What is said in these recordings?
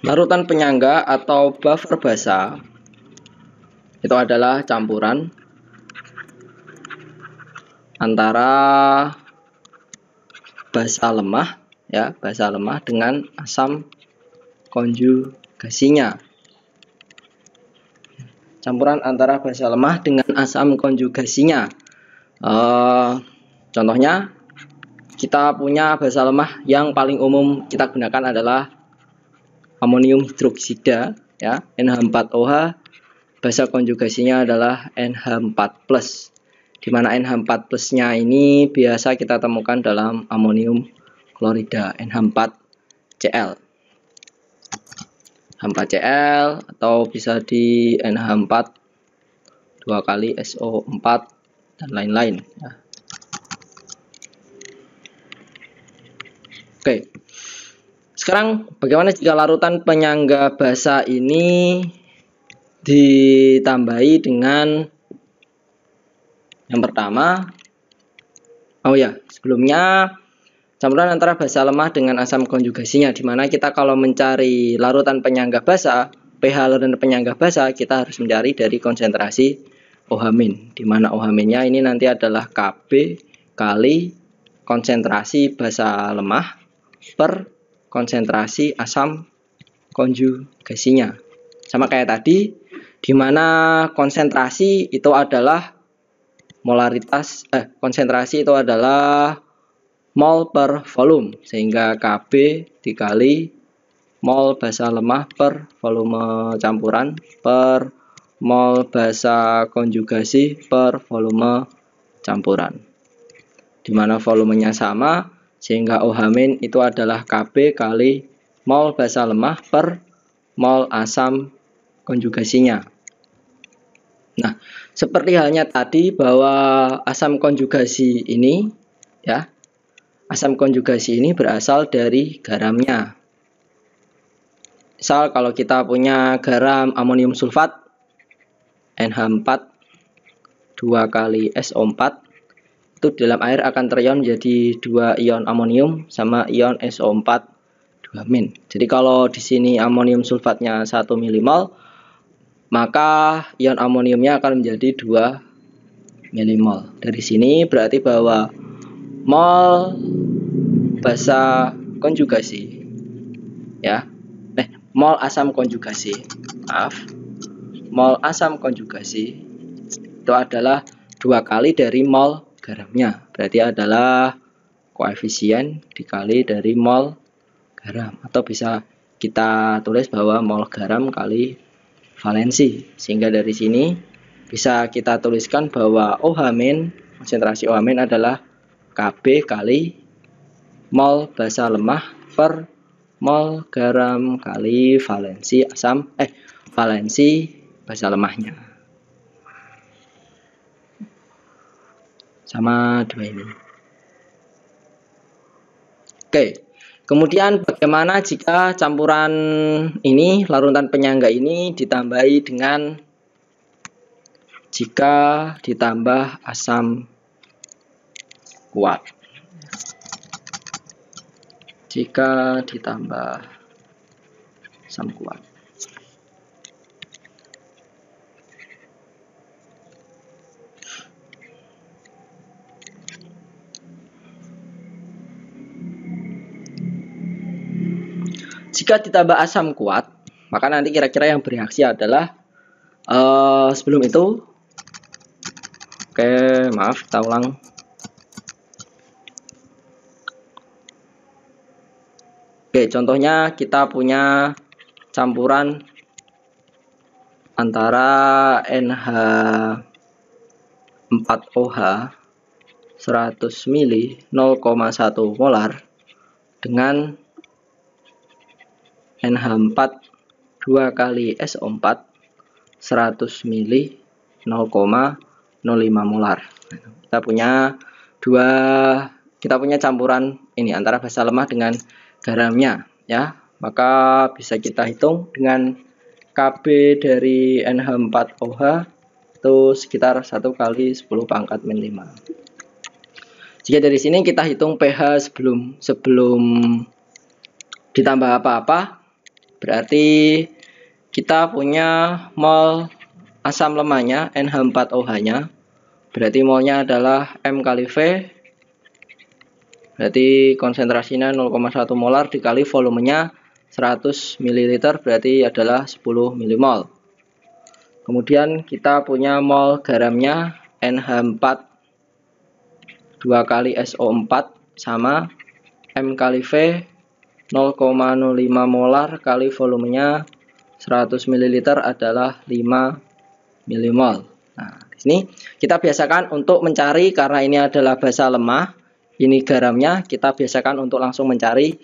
Larutan penyangga atau buffer basa itu adalah campuran antara basa lemah basa lemah dengan asam konjugasinya. Campuran antara basa lemah dengan asam konjugasinya. Contohnya, kita punya basa lemah yang paling umum kita gunakan adalah amonium hidroksida, ya, NH4OH. Basa konjugasinya adalah NH4+, di mana NH4+-nya ini biasa kita temukan dalam amonium klorida, NH4Cl. H4Cl atau bisa di NH4 2 kali SO4 dan lain-lain, ya. Oke. Sekarang bagaimana jika larutan penyangga basa ini ditambahi dengan yang pertama, sebelumnya campuran antara basa lemah dengan asam konjugasinya, dimana kita kalau mencari larutan penyangga basa, pH larutan penyangga basa, kita harus mencari dari konsentrasi OH-, dimana OH-nya ini nanti adalah Kb kali konsentrasi basa lemah per konsentrasi asam konjugasinya. Sama kayak tadi, di mana konsentrasi itu adalah molaritas, konsentrasi itu adalah mol per volume, sehingga Kb dikali mol basa lemah per volume campuran per mol basa konjugasi per volume campuran, di mana volumenya sama, sehingga OH- itu adalah Kb kali mol basa lemah per mol asam konjugasinya. Nah, seperti halnya tadi bahwa asam konjugasi ini, ya, asam konjugasi ini berasal dari garamnya. Misal kalau kita punya garam amonium sulfat NH4 2 kali SO4, itu dalam air akan terion menjadi 2 ion amonium sama ion SO4 2-. Jadi kalau di sini amonium sulfatnya 1 milimol, maka ion amoniumnya akan menjadi 2 milimol. Dari sini berarti bahwa mol basa konjugasi, ya, mol asam konjugasi, mol asam konjugasi itu adalah 2 kali dari mol garamnya, berarti adalah koefisien dikali dari mol garam, atau bisa kita tulis bahwa mol garam kali valensi, sehingga dari sini bisa kita tuliskan bahwa OH-, konsentrasi OH- adalah Kb kali mol basa lemah per mol garam kali valensi valensi basa lemahnya, sama 2 ini. Oke, kemudian bagaimana jika campuran ini, larutan penyangga ini ditambahi dengan jika ditambah asam kuat? Jika ditambah asam kuat. Jika ditambah asam kuat, maka nanti kira-kira yang bereaksi adalah sebelum itu, kita ulang. Contohnya kita punya campuran antara NH4OH 100 mili 0,1 molar dengan NH4 2 kali SO4 100 mili 0,05 molar. Kita punya campuran ini antara basa lemah dengan garamnya, ya. Maka bisa kita hitung dengan Kb dari NH4OH itu sekitar 1 kali 10⁻⁵. Jika dari sini kita hitung pH sebelum ditambah apa-apa, Berarti kita punya mol asam lemahnya NH4OH-nya. Berarti molnya adalah M kali V. Berarti konsentrasinya 0,1 molar dikali volumenya 100 ml, berarti adalah 10 mmol. Kemudian kita punya mol garamnya NH4 2 kali SO4 sama M kali V 0,05 molar kali volumenya 100 ml adalah 5 mmol. Nah, di sini kita biasakan untuk mencari, karena ini adalah basa lemah, ini garamnya, kita biasakan untuk langsung mencari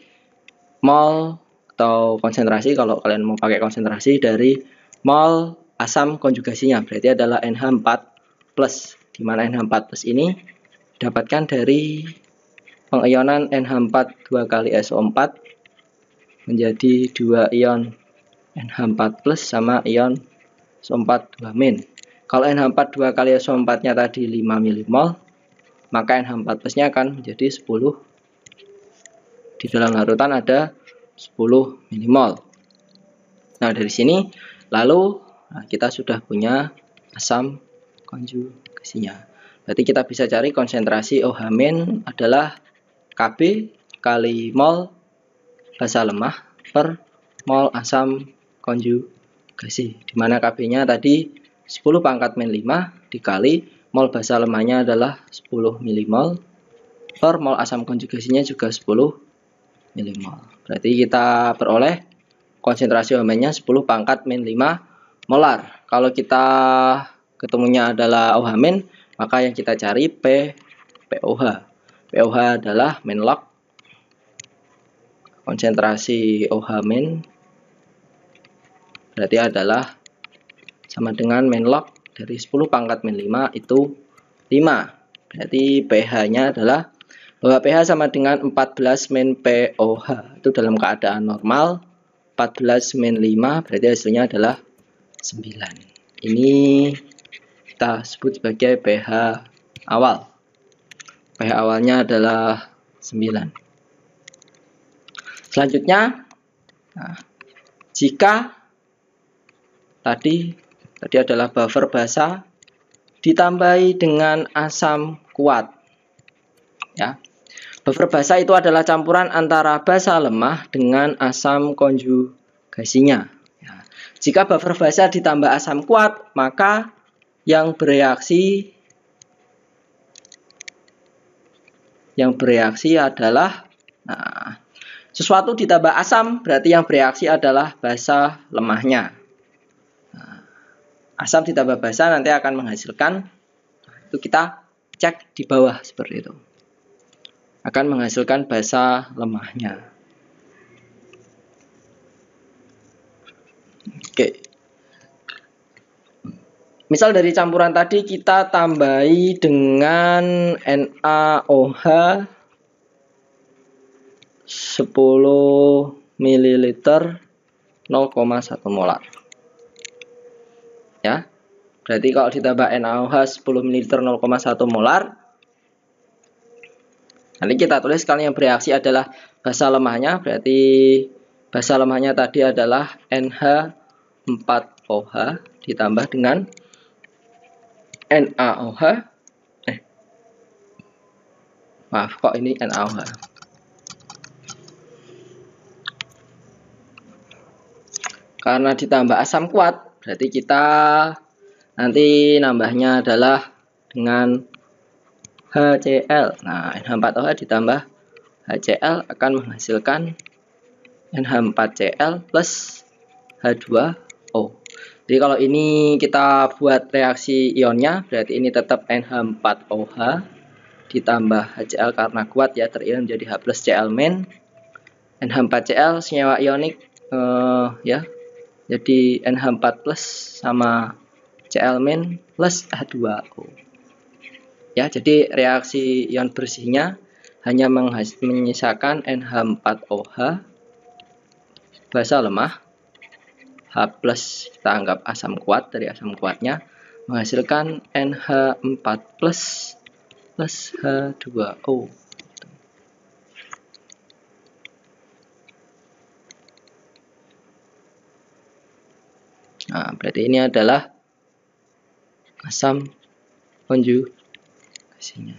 mol atau konsentrasi, kalau kalian mau pakai konsentrasi, dari mol asam konjugasinya, berarti adalah NH4+, di mana NH4+ ini didapatkan dari pengionan NH4 2 kali SO4 menjadi 2 ion NH4+ sama ion SO4 2-. Kalau NH4 2 kali SO4 nya tadi 5 mmol, maka NH4+ nya akan menjadi 10. Di dalam larutan ada 10 mmol. Nah, dari sini lalu kita sudah punya asam konjugasinya. Berarti kita bisa cari konsentrasi OH- adalah Kb kali mol basa lemah per mol asam konjugasi, di mana Kb-nya tadi 10 pangkat min 5 dikali mol basa lemahnya adalah 10 mmol per mol asam konjugasinya juga 10 mmol. Berarti kita peroleh konsentrasi OH-nya 10 pangkat min 5 molar. Kalau kita ketemunya adalah OH-, maka yang kita cari POH. POH adalah min log konsentrasi OH- berarti adalah sama dengan min log dari 10 pangkat min 5 itu 5. Berarti pH-nya adalah, bahwa pH sama dengan 14 min POH. Itu dalam keadaan normal. 14 min 5 berarti hasilnya adalah 9. Ini kita sebut sebagai pH awal. pH awalnya adalah 9. Selanjutnya, jika tadi adalah buffer basa ditambahi dengan asam kuat, ya. Buffer basa itu adalah campuran antara basa lemah dengan asam konjugasinya. Ya. Jika buffer basa ditambah asam kuat, maka yang bereaksi adalah, sesuatu ditambah asam, berarti yang bereaksi adalah basa lemahnya. Asam ditambah basa nanti akan menghasilkan, itu kita cek di bawah seperti itu, akan menghasilkan basa lemahnya. Oke. Misal dari campuran tadi kita tambahi dengan NaOH 10 ml 0,1 molar. Ya. Berarti kalau ditambah NaOH 10 ml 0,1 molar, nanti kita tulis kalau yang bereaksi adalah basa lemahnya, berarti basa lemahnya tadi adalah NH4OH ditambah dengan NaOH. Maaf, kok ini NaOH. Karena ditambah asam kuat, berarti kita nanti nambahnya adalah dengan HCl. Nah, NH4OH ditambah HCl akan menghasilkan NH4Cl plus H2O. Jadi kalau ini kita buat reaksi ionnya, berarti ini tetap NH4OH ditambah HCl karena kuat ya, terion menjadi H plus Cl min. NH4Cl senyawa ionik ya. Jadi NH4 plus sama Cl min plus H2O. Ya, jadi reaksi ion bersihnya hanya menyisakan NH4OH basa lemah, H plus kita anggap asam kuat, dari asam kuatnya menghasilkan NH4 plus H2O. Nah, berarti ini adalah asam konjugasinya.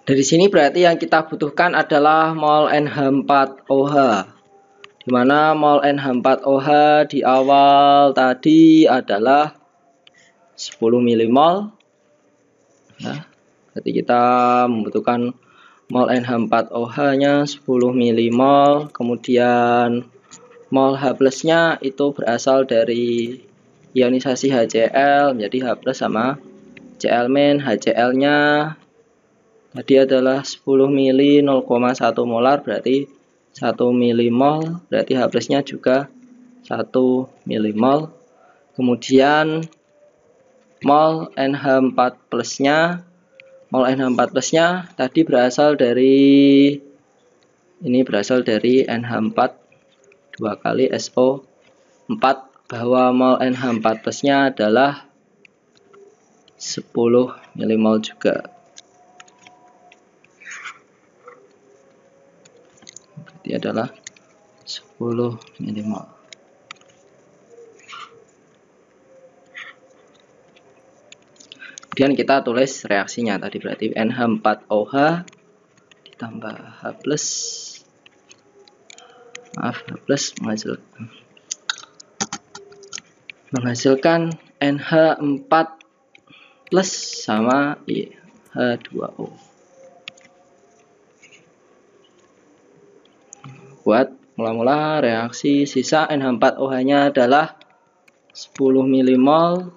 Dari sini berarti yang kita butuhkan adalah mol NH4OH, di mana mol NH4OH di awal tadi adalah 10 milimol. Ya, berarti kita membutuhkan mol NH4OH-nya 10 milimol, kemudian mol H+-nya itu berasal dari ionisasi HCl menjadi H+ sama Cl-, HCl-nya tadi adalah 10 mili 0,1 molar, berarti 1 milimol, berarti H+-nya juga 1 milimol. Kemudian mol NH4+-nya tadi berasal dari NH4 2 kali SO4, bahwa mol NH4+-nya adalah 10 milimol juga. Berarti adalah 10 milimol. Kemudian kita tulis reaksinya tadi, berarti NH4OH ditambah H+ menghasilkan NH4+ sama H2O. Buat mula-mula reaksi, sisa NH4OH-nya adalah 10 milimol,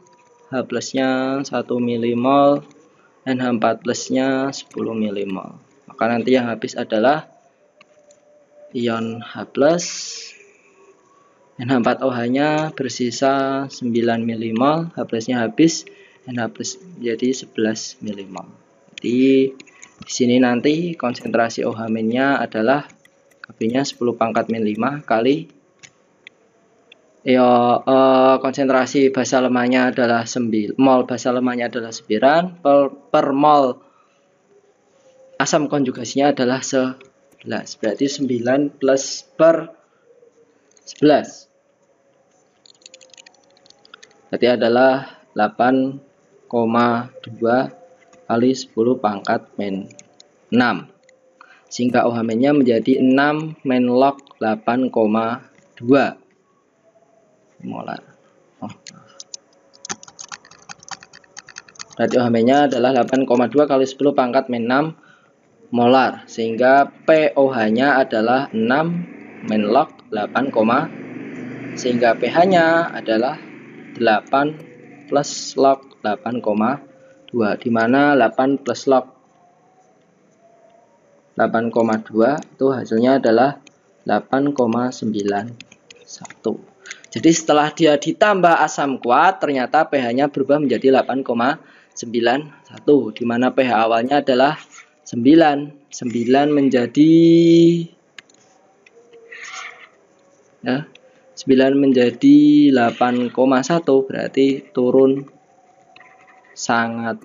H+-nya 1 milimol, NH4+-nya 10 milimol. Maka nanti yang habis adalah ion H+, NH4OH-nya bersisa 9 milimol, H+-nya habis, NH+ jadi 11 milimol. Jadi di sini nanti konsentrasi OH-nya adalah Kb-nya 10⁻⁵ kali konsentrasi basa lemahnya adalah 9, mol basa lemahnya adalah 9, per mol asam konjugasinya adalah 11. Berarti 9 plus per 11. Berarti adalah 8,2 kali 10⁻⁶. Sehingga OH-nya menjadi 6 log 8,2 molar. Berarti OH-nya adalah 8,2 kali 10⁻⁶ molar. Sehingga POH-nya adalah 6 log 8, sehingga pH-nya adalah 8 plus log 8,2, di mana 8 plus log 8,2 itu hasilnya adalah 8,91. Jadi setelah dia ditambah asam kuat, ternyata pH-nya berubah menjadi 8,91, di mana pH awalnya adalah 9 menjadi 8,1, berarti turun sangat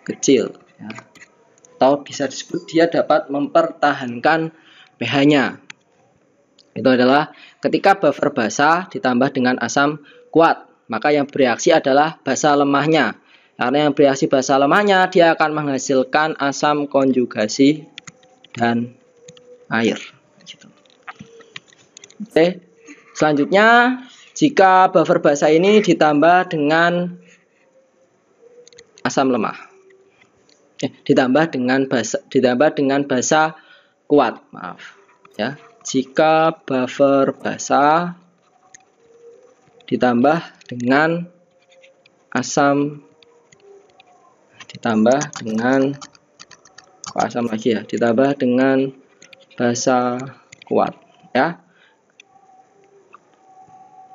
kecil, ya. Atau bisa disebut dia dapat mempertahankan pH-nya. Itu adalah ketika buffer basa ditambah dengan asam kuat, maka yang bereaksi adalah basa lemahnya. Karena yang bereaksi basa lemahnya, dia akan menghasilkan asam konjugasi dan air. Oke. Selanjutnya, jika buffer basa ini ditambah dengan asam lemah, ditambah dengan basa kuat, maaf ya. Jika buffer basa ditambah dengan asam, ditambah dengan basa kuat, ya.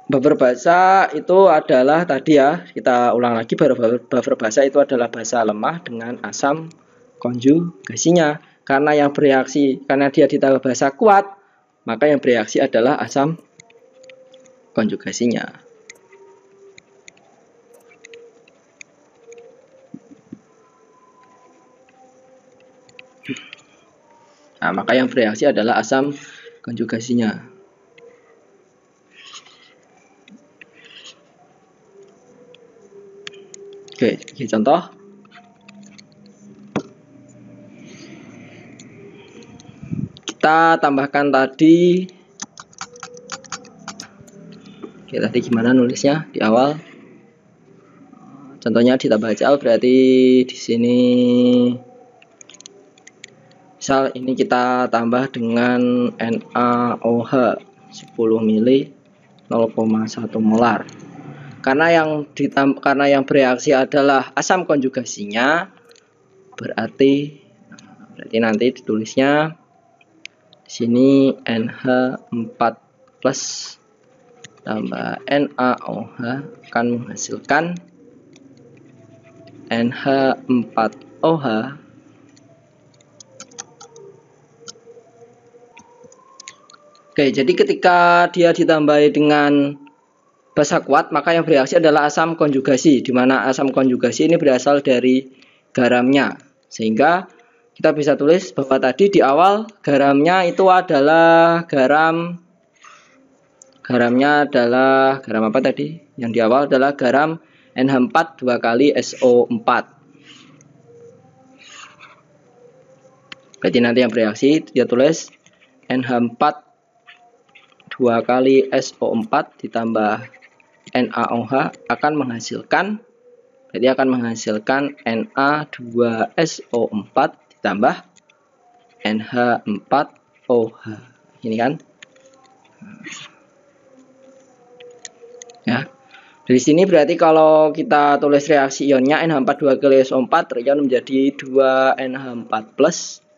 Buffer basa itu adalah tadi, ya, kita ulang lagi, buffer basa itu adalah basa lemah dengan asam konjugasinya. Karena dia ditambah basa kuat, maka yang bereaksi adalah asam konjugasinya. Nah, maka yang bereaksi adalah asam konjugasinya. Oke, contoh. Kita tambahkan tadi. Oke, tadi gimana nulisnya di awal? Contohnya ditambah HCl berarti di sini misal ini kita tambah dengan NaOH 10 mili 0,1 molar. Karena yang bereaksi adalah asam konjugasinya, berarti nanti ditulisnya di sini NH4+ tambah NaOH akan menghasilkan NH4OH Oke, jadi ketika dia ditambahi dengan basa kuat, maka yang bereaksi adalah asam konjugasi, di mana asam konjugasi ini berasal dari garamnya. Sehingga kita bisa tulis bahwa tadi di awal garamnya itu adalah garamnya adalah garam apa tadi? Yang di awal adalah garam NH4 2 kali SO4. Berarti nanti yang bereaksi dia tulis NH4 2 kali SO4 ditambah NaOH akan menghasilkan, berarti akan menghasilkan Na2SO4 ditambah NH4OH. Ini kan? Ya. Dari sini berarti kalau kita tulis reaksi ionnya NH4 2 kali SO4 terion menjadi 2NH4+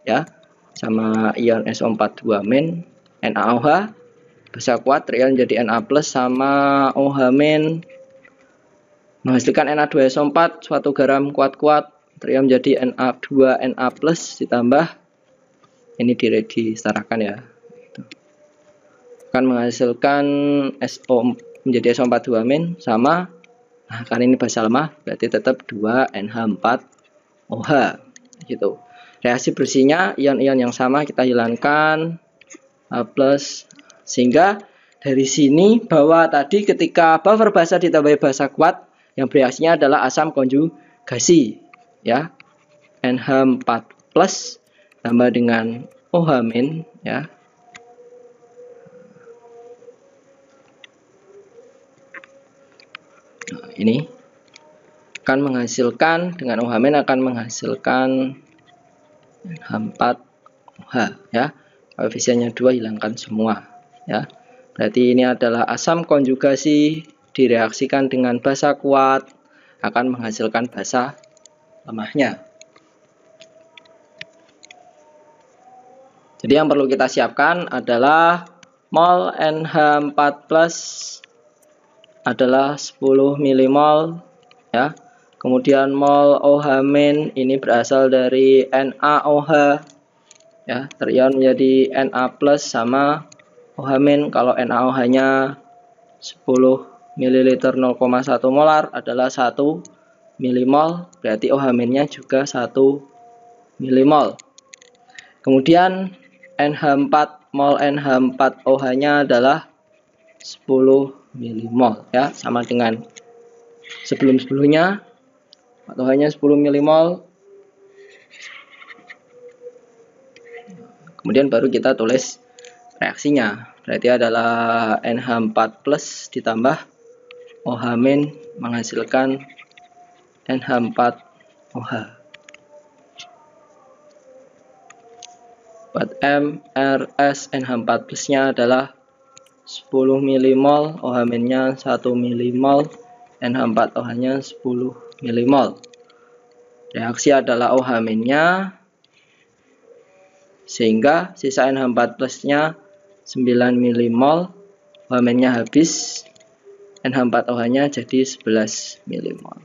ya. Sama ion SO4 2- NaOH. Basa kuat terion jadi Na+ sama OH- menghasilkan Na2SO4 suatu garam kuat-kuat terion menjadi Na2Na+ ditambah ini disetarakan ya. Akan menghasilkan SO menjadi SO4 2- sama karena ini basa lemah berarti tetap 2NH4OH gitu. Reaksi bersihnya ion-ion yang sama kita hilangkan A+. Sehingga dari sini bahwa tadi ketika buffer basa ditambahi basa kuat yang bereaksinya adalah asam konjugasi ya. NH4+ tambah dengan OH- ya. Nah, ini akan menghasilkan dengan OH- akan menghasilkan NH4OH ya. Koefisiennya 2 hilangkan semua. Ya, berarti ini adalah asam konjugasi direaksikan dengan basa kuat akan menghasilkan basa lemahnya. Jadi yang perlu kita siapkan adalah mol NH4+ adalah 10 milimol ya. Kemudian mol OH- ini berasal dari NaOH ya, terion menjadi Na+ sama OH- kalau NaOH-nya 10 ml 0,1 molar adalah 1 milimol, berarti OH-nya juga 1 milimol. Kemudian mol NH4OH-nya adalah 10 milimol ya, sama dengan sebelum-sebelumnya. OH-nya 10 milimol. Kemudian baru kita tulis reaksinya, berarti adalah NH4+ ditambah OH- menghasilkan NH4OH. Buat MRS NH4+-nya adalah 10 milimol, OH-nya 1 milimol, NH4OH-nya 10 milimol. Reaksi adalah OH-nya, sehingga sisa NH4+-nya 9 milimol, OH-nya habis, NH4OH-nya jadi 11 milimol.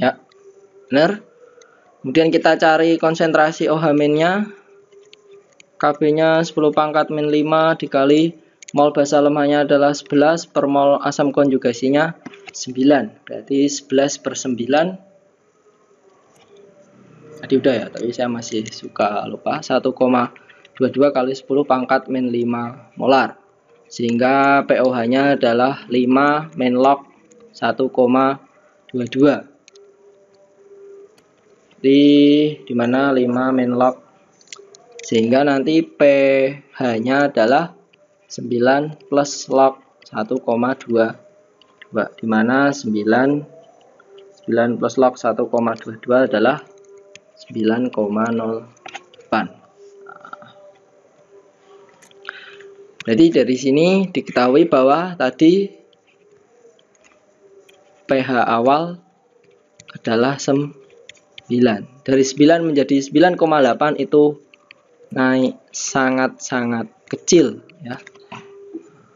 Ya, benar. Kemudian kita cari konsentrasi OH-nya. Kb-nya 10⁻⁵ dikali mol basa lemahnya adalah 11 per mol asam konjugasinya 9. Berarti 11/9. Tadi udah ya, tapi saya masih suka lupa. 1,22 kali 10 pangkat min 5 molar. Sehingga pOH-nya adalah 5 min log 1,22. Di mana 5 min log, sehingga nanti pH-nya adalah 9 plus log 1,22, di mana 9 plus log 1,22 adalah 9,08. Jadi dari sini diketahui bahwa tadi pH awal adalah 9. Dari 9 menjadi 9,8 itu naik sangat-sangat kecil ya.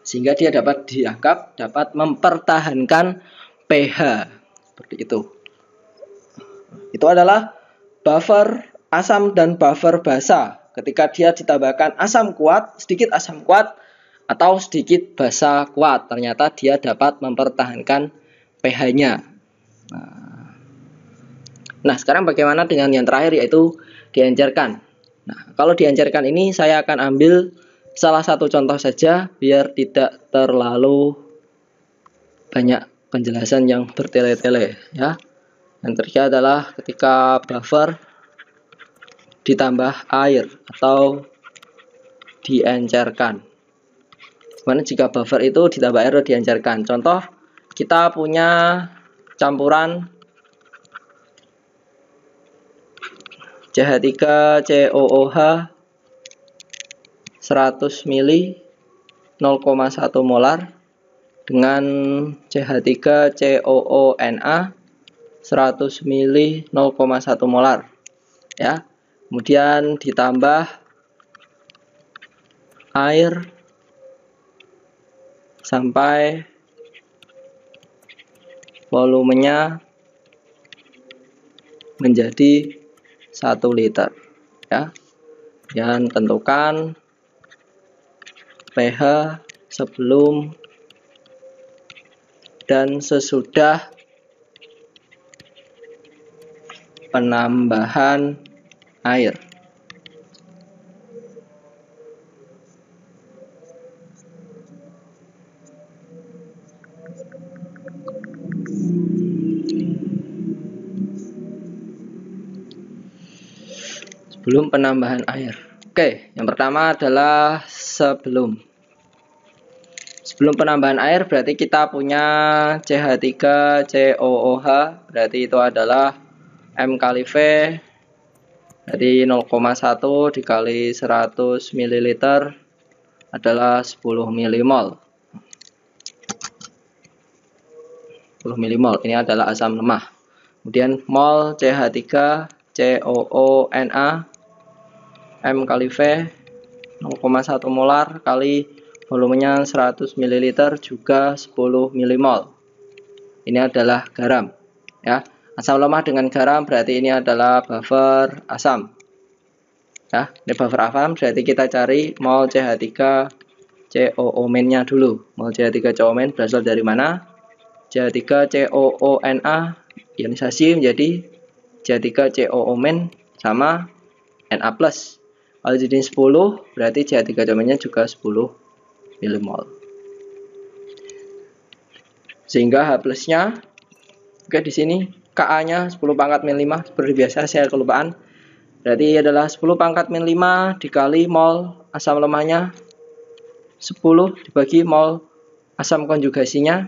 Sehingga dia dapat dianggap dapat mempertahankan pH seperti itu. Itu adalah buffer asam dan buffer basa. Ketika dia ditambahkan asam kuat, sedikit asam kuat atau sedikit basa kuat, ternyata dia dapat mempertahankan pH-nya. Nah, sekarang bagaimana dengan yang terakhir, yaitu diencerkan. Nah, kalau diencerkan ini saya akan ambil salah satu contoh saja biar tidak terlalu banyak penjelasan yang bertele-tele ya. Yang terjadi adalah ketika buffer ditambah air atau diencerkan. Gimana jika buffer itu ditambah air atau diencerkan? Contoh, kita punya campuran CH3COOH 100 ml 0,1 molar dengan CH3COONA 100 ml 0,1 molar ya. Kemudian ditambah air sampai volumenya menjadi 1 liter ya. Dan tentukan pH sebelum dan sesudah penambahan air. Sebelum penambahan air. Oke, yang pertama adalah sebelum penambahan air, berarti kita punya CH3COOH, berarti itu adalah M kali V, dari 0,1 dikali 100 ml adalah 10 mmol. 10 mmol ini adalah asam lemah. Kemudian mol CH3COONA M kali V 0,1 molar kali volumenya 100 ml juga 10 mmol. Ini adalah garam ya. Asam lemah dengan garam berarti ini adalah buffer asam ya. Ini buffer asam, berarti kita cari mol CH3COO nya dulu. Mol CH3COO berasal dari mana? CH3COONA ionisasi menjadi CH3COO sama Na+. Kalau jadi 10 berarti CH3COO nya juga 10 mmol. Sehingga H plusnya, oke, di sini Ka-nya 10 pangkat min 5 seperti biasa saya kelupaan. Berarti adalah 10 pangkat min 5 dikali mol asam lemahnya 10 dibagi mol asam konjugasinya.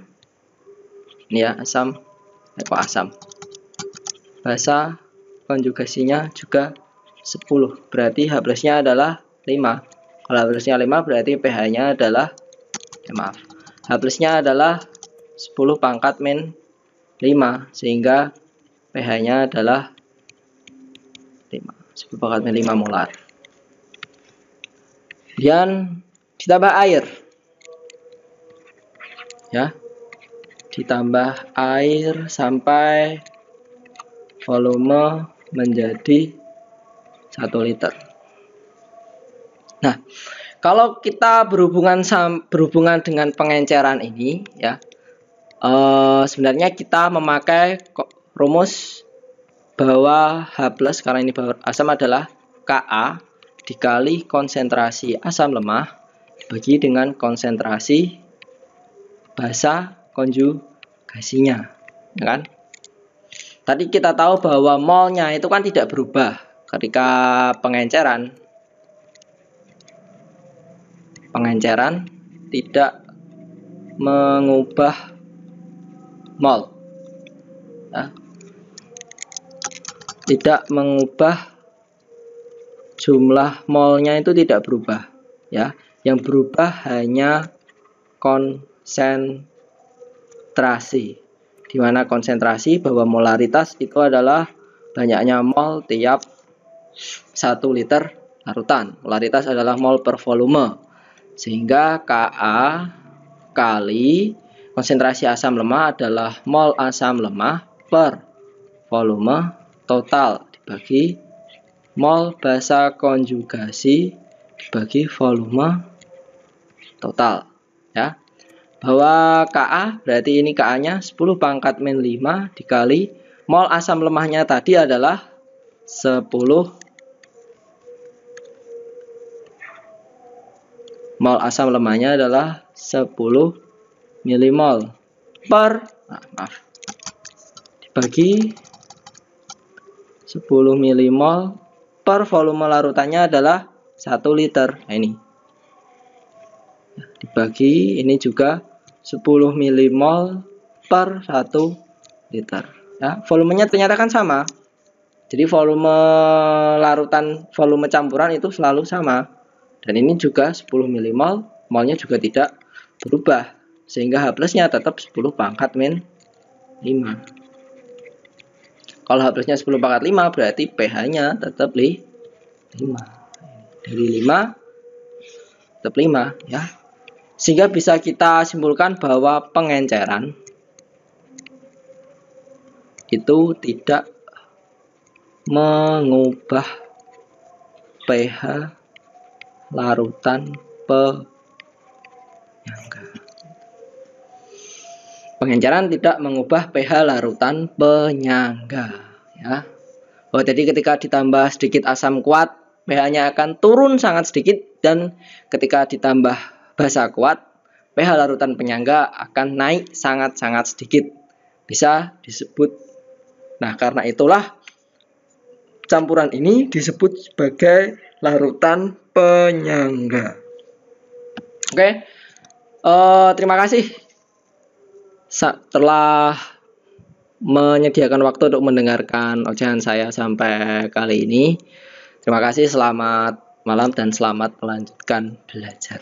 Ini ya, asam basa konjugasinya juga 10. Berarti H plusnya adalah 5. Kalau H plusnya 5 berarti pH-nya adalah H plusnya adalah 10 pangkat min 5, sehingga pH-nya adalah 5. 10 pangkat min 5 molar. Kemudian ditambah air. Ya. Ditambah air sampai volume menjadi 1 liter. Nah, kalau kita berhubungan dengan pengenceran ini ya, Sebenarnya kita memakai rumus bahwa H+ karena ini asam adalah Ka dikali konsentrasi asam lemah dibagi dengan konsentrasi basa konjugasinya, ya kan? Tadi kita tahu bahwa molnya itu kan tidak berubah ketika pengenceran tidak mengubah mol, ya. Tidak mengubah jumlah molnya, itu tidak berubah, ya. Yang berubah hanya konsentrasi, di mana konsentrasi bahwa molaritas itu adalah banyaknya mol tiap 1 liter larutan. Molaritas adalah mol per volume, sehingga Ka kali konsentrasi asam lemah adalah mol asam lemah per volume total dibagi mol basa konjugasi dibagi volume total, ya. Bahwa Ka berarti ini Ka-nya 10⁻⁵ dikali mol asam lemahnya tadi adalah 10 mol asam lemahnya adalah 10 milimol per dibagi 10 milimol per volume larutannya adalah 1 liter. Nah, ini dibagi ini juga 10 milimol per 1 liter, ya. Volumenya ternyata kan sama, jadi volume larutan, volume campuran itu selalu sama, dan ini juga 10 milimol, molnya juga tidak berubah, sehingga H+-nya tetap 10⁻⁵. Kalau H+-nya 10⁻⁵ berarti pH-nya tetap 5. Dari 5 tetap 5, ya. Sehingga bisa kita simpulkan bahwa pengenceran itu tidak mengubah pH larutan penyangga. Pengenceran tidak mengubah pH larutan penyangga, ya. Oh, jadi ketika ditambah sedikit asam kuat, pH-nya akan turun sangat sedikit, dan ketika ditambah basa kuat, pH larutan penyangga akan naik sangat-sangat sedikit. Bisa disebut, nah karena itulah campuran ini disebut sebagai larutan penyangga. Oke, terima kasih telah menyediakan waktu untuk mendengarkan ocehan saya sampai kali ini. Terima kasih, selamat malam dan selamat melanjutkan belajar.